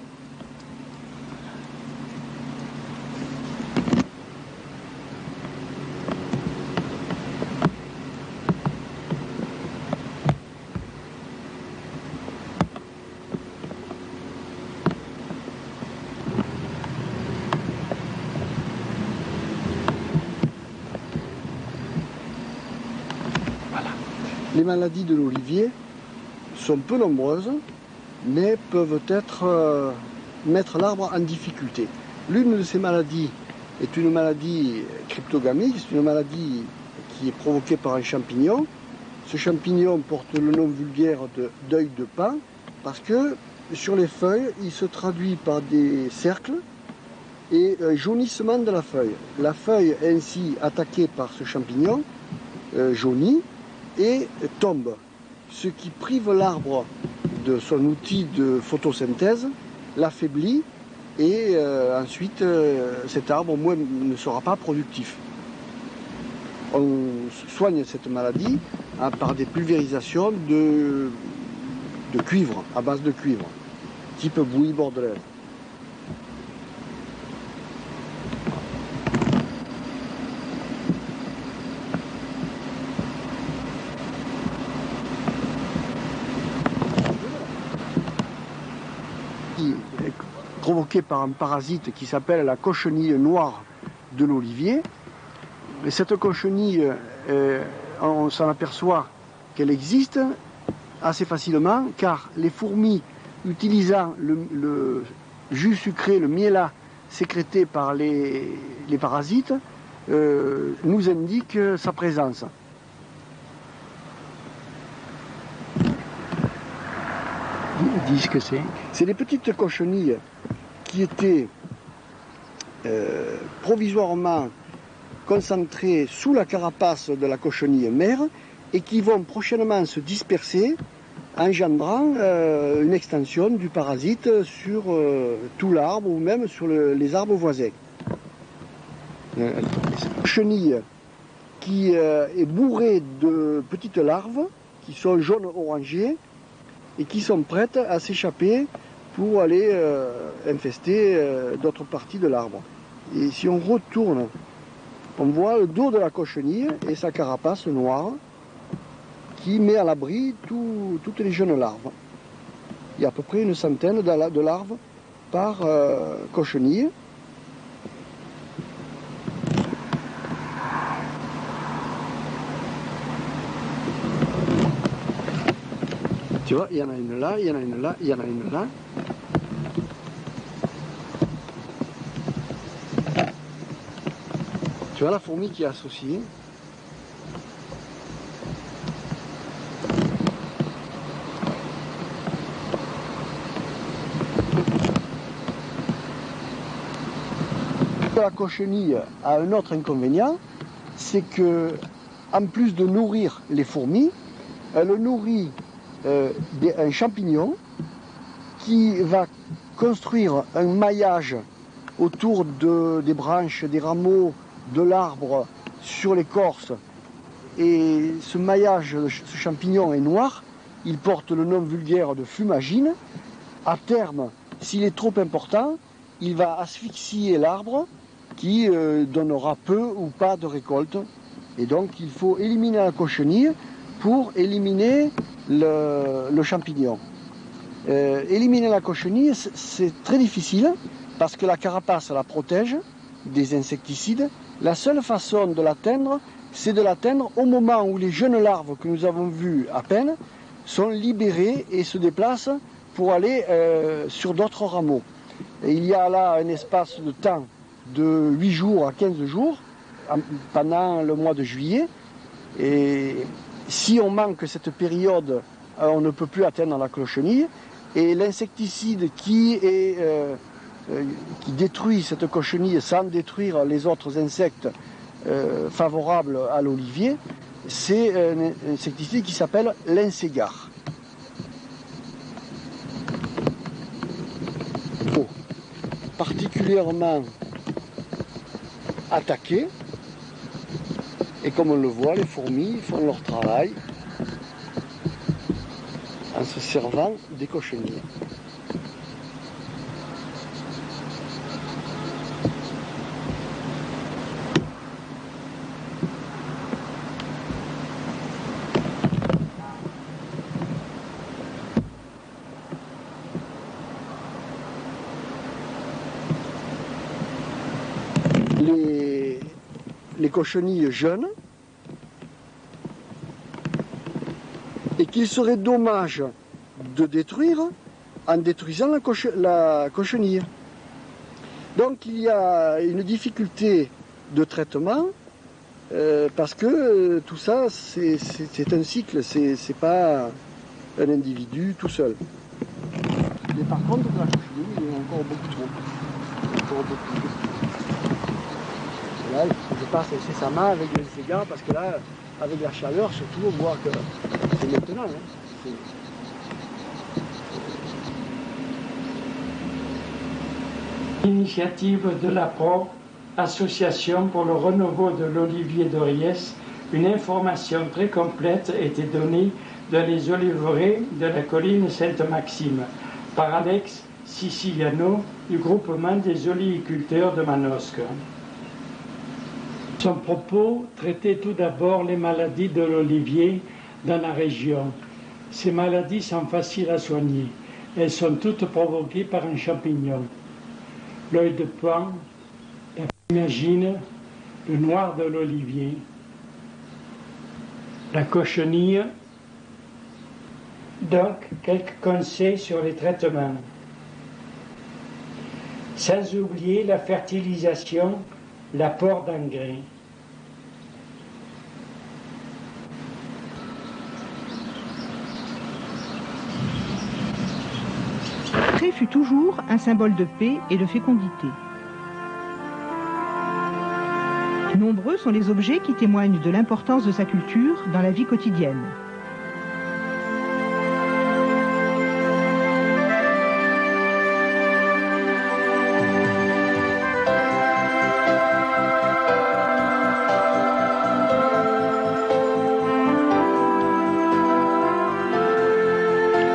Les maladies de l'olivier sont peu nombreuses, mais peuvent mettre l'arbre en difficulté. L'une de ces maladies est une maladie cryptogamique, c'est une maladie qui est provoquée par un champignon. Ce champignon porte le nom vulgaire de d'œil de paon parce que sur les feuilles, il se traduit par des cercles et un jaunissement de la feuille. La feuille ainsi attaquée par ce champignon jaunit et tombe, ce qui prive l'arbre de son outil de photosynthèse, l'affaiblit et ensuite cet arbre au moins ne sera pas productif. On soigne cette maladie par des pulvérisations de cuivre, à base de cuivre, type bouillie bordelaise. Provoquée par un parasite qui s'appelle la cochenille noire de l'olivier. Et cette cochenille, on s'en aperçoit qu'elle existe assez facilement car les fourmis utilisant le jus sucré, le miella sécrété par les parasites, nous indiquent sa présence. Dis ce que c'est. C'est des petites cochenilles qui étaient provisoirement concentrées sous la carapace de la cochenille mère et qui vont prochainement se disperser, engendrant une extension du parasite sur tout l'arbre ou même sur les arbres voisins. Cette cochenille qui est bourrée de petites larves qui sont jaune-orangées et qui sont prêtes à s'échapper pour aller infester d'autres parties de l'arbre. Et si on retourne, on voit le dos de la cochenille et sa carapace noire qui met à l'abri toutes les jeunes larves. Il y a à peu près une centaine de larves par cochenille. Tu vois, il y en a une là, il y en a une là, il y en a une là. Tu vois la fourmi qui est associée. La cochenille a un autre inconvénient, c'est que en plus de nourrir les fourmis, elle nourrit un champignon qui va construire un maillage autour des branches, des rameaux de l'arbre sur l'écorce. Et ce maillage, ce champignon est noir, il porte le nom vulgaire de fumagine. À terme, s'il est trop important, il va asphyxier l'arbre qui donnera peu ou pas de récolte. Et donc il faut éliminer la cochenille pour éliminer le champignon. Éliminer la cochenille, c'est très difficile parce que la carapace la protège des insecticides. La seule façon de l'atteindre, c'est de l'atteindre au moment où les jeunes larves que nous avons vues à peine sont libérées et se déplacent pour aller sur d'autres rameaux. Et il y a là un espace de temps de 8 jours à 15 jours pendant le mois de juillet. Et si on manque cette période, on ne peut plus atteindre la cochenille. Et l'insecticide qui détruit cette cochenille sans détruire les autres insectes favorables à l'olivier, c'est un insecticide qui s'appelle l'inségar. Particulièrement attaqué, et comme on le voit, les fourmis font leur travail en se servant des cochenilles. Les cochenilles jeunes, et qu'il serait dommage de détruire en détruisant la cochenille. Donc il y a une difficulté de traitement parce que tout ça c'est un cycle, c'est pas un individu tout seul. Mais par contre la cochenille il y a encore beaucoup trop. Encore beaucoup. Et là je passe incessamment avec les égars parce que là avec la chaleur surtout on voit que c'est maintenant. Hein, Initiative de la PRO, Association pour le renouveau de l'olivier de Riez, une information très complète était donnée dans les oliveraies de la colline Sainte-Maxime par Alex Siciliano du groupement des oliviculteurs de Manosque. Son propos traitait tout d'abord les maladies de l'olivier dans la région. Ces maladies sont faciles à soigner. Elles sont toutes provoquées par un champignon. L'œil de paon, la fumagine, le noir de l'olivier, la cochenille. Donc, quelques conseils sur les traitements. Sans oublier la fertilisation, l'apport d'engrais. La fut toujours un symbole de paix et de fécondité. Nombreux sont les objets qui témoignent de l'importance de sa culture dans la vie quotidienne.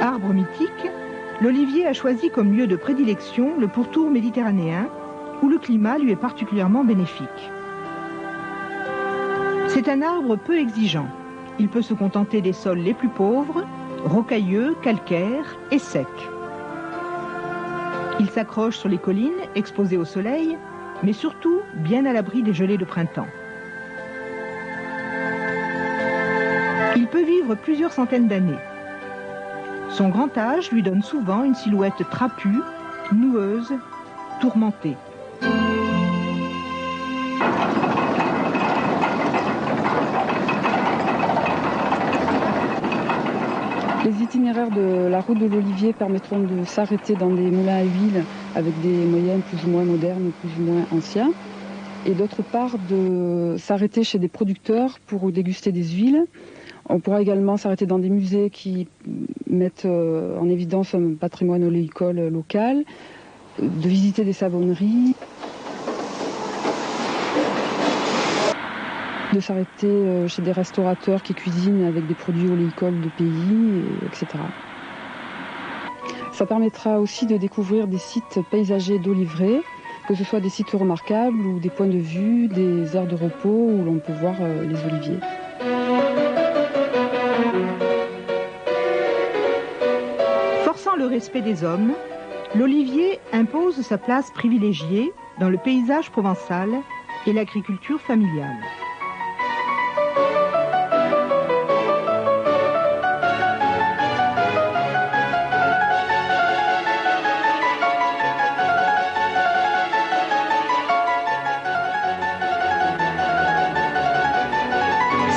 Arbre mythique, l'olivier a choisi comme lieu de prédilection le pourtour méditerranéen, où le climat lui est particulièrement bénéfique. C'est un arbre peu exigeant. Il peut se contenter des sols les plus pauvres, rocailleux, calcaires et secs. Il s'accroche sur les collines, exposées au soleil, mais surtout bien à l'abri des gelées de printemps. Il peut vivre plusieurs centaines d'années. Son grand âge lui donne souvent une silhouette trapue, noueuse, tourmentée. Les itinéraires de la route de l'Olivier permettront de s'arrêter dans des moulins à huile avec des moyens plus ou moins modernes, plus ou moins anciens. Et d'autre part, de s'arrêter chez des producteurs pour déguster des huiles. On pourra également s'arrêter dans des musées qui mettent en évidence un patrimoine oléicole local, de visiter des savonneries, de s'arrêter chez des restaurateurs qui cuisinent avec des produits oléicoles de pays, etc. Ça permettra aussi de découvrir des sites paysagers d'oliveraies, que ce soit des sites remarquables ou des points de vue, des aires de repos où l'on peut voir les oliviers. Forçant le respect des hommes, l'olivier impose sa place privilégiée dans le paysage provençal et l'agriculture familiale.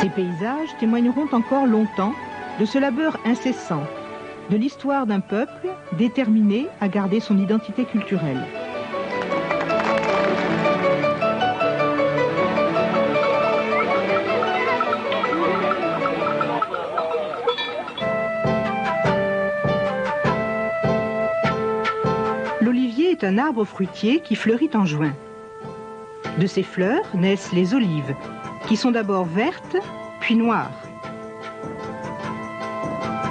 Ces paysages témoigneront encore longtemps de ce labeur incessant, de l'histoire d'un peuple déterminé à garder son identité culturelle. L'olivier est un arbre fruitier qui fleurit en juin. De ses fleurs naissent les olives, qui sont d'abord vertes, puis noires.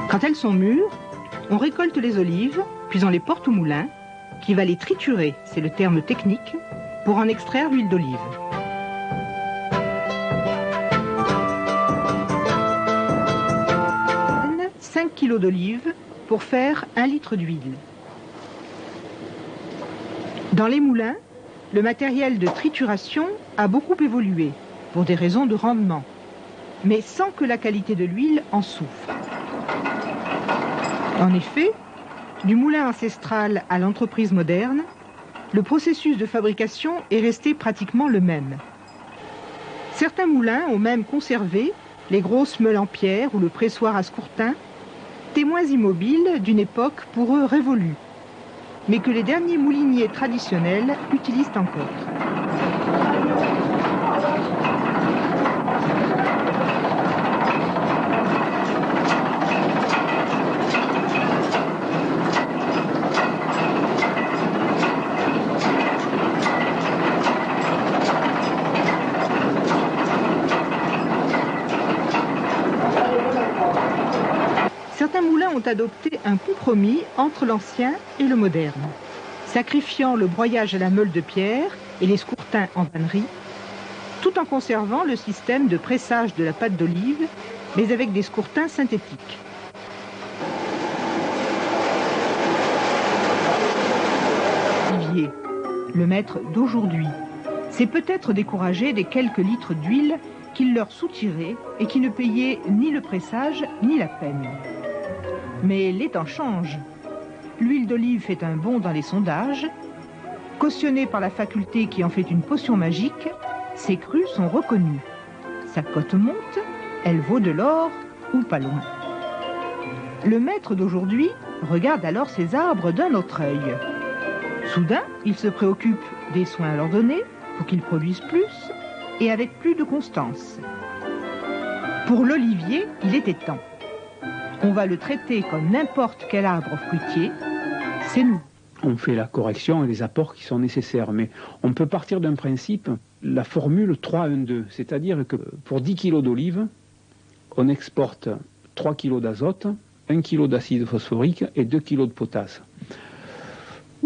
Quand elles sont mûres, on récolte les olives, puis on les porte au moulin, qui va les triturer, c'est le terme technique, pour en extraire l'huile d'olive. On a 5 kg d'olives pour faire 1 litre d'huile. Dans les moulins, le matériel de trituration a beaucoup évolué, pour des raisons de rendement, mais sans que la qualité de l'huile en souffre. En effet, du moulin ancestral à l'entreprise moderne, le processus de fabrication est resté pratiquement le même. Certains moulins ont même conservé les grosses meules en pierre ou le pressoir à scourtin, témoins immobiles d'une époque pour eux révolue, mais que les derniers mouliniers traditionnels utilisent encore. Certains moulins ont adopté un compromis entre l'ancien et le moderne, sacrifiant le broyage à la meule de pierre et les scourtins en vannerie, tout en conservant le système de pressage de la pâte d'olive, mais avec des scourtins synthétiques. Olivier, le maître d'aujourd'hui, s'est peut-être découragé des quelques litres d'huile qu'il leur soutirait et qui ne payaient ni le pressage ni la peine. Mais les temps changent. L'huile d'olive fait un bond dans les sondages. Cautionnée par la faculté qui en fait une potion magique, ses crus sont reconnus. Sa cote monte, elle vaut de l'or ou pas loin. Le maître d'aujourd'hui regarde alors ses arbres d'un autre œil. Soudain, il se préoccupe des soins à leur donner pour qu'ils produisent plus et avec plus de constance. Pour l'olivier, il était temps. On va le traiter comme n'importe quel arbre fruitier, c'est nous. On fait la correction et les apports qui sont nécessaires, mais on peut partir d'un principe, la formule 3-1-2, c'est-à-dire que pour 10 kg d'olive, on exporte 3 kg d'azote, 1 kg d'acide phosphorique et 2 kg de potasse.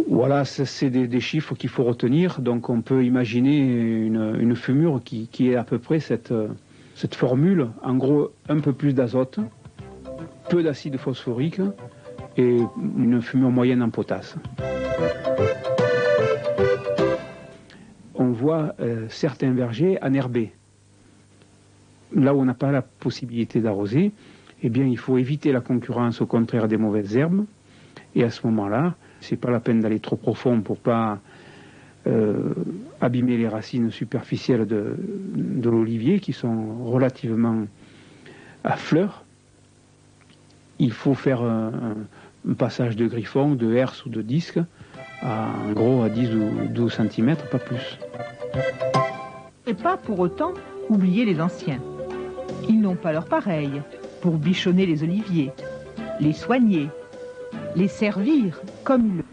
Voilà, c'est des chiffres qu'il faut retenir, donc on peut imaginer une fumure qui est à peu près cette formule, en gros un peu plus d'azote, peu d'acide phosphorique et une fumure moyenne en potasse. On voit certains vergers enherbés. Là où on n'a pas la possibilité d'arroser, eh bien il faut éviter la concurrence au contraire des mauvaises herbes. Et à ce moment-là, c'est pas la peine d'aller trop profond pour pas abîmer les racines superficielles de l'olivier qui sont relativement à fleurs. Il faut faire un passage de griffon, de herse ou de disque, en gros à 10 ou 12 cm, pas plus. Et pas pour autant oublier les anciens. Ils n'ont pas leur pareil pour bichonner les oliviers, les soigner, les servir comme ils le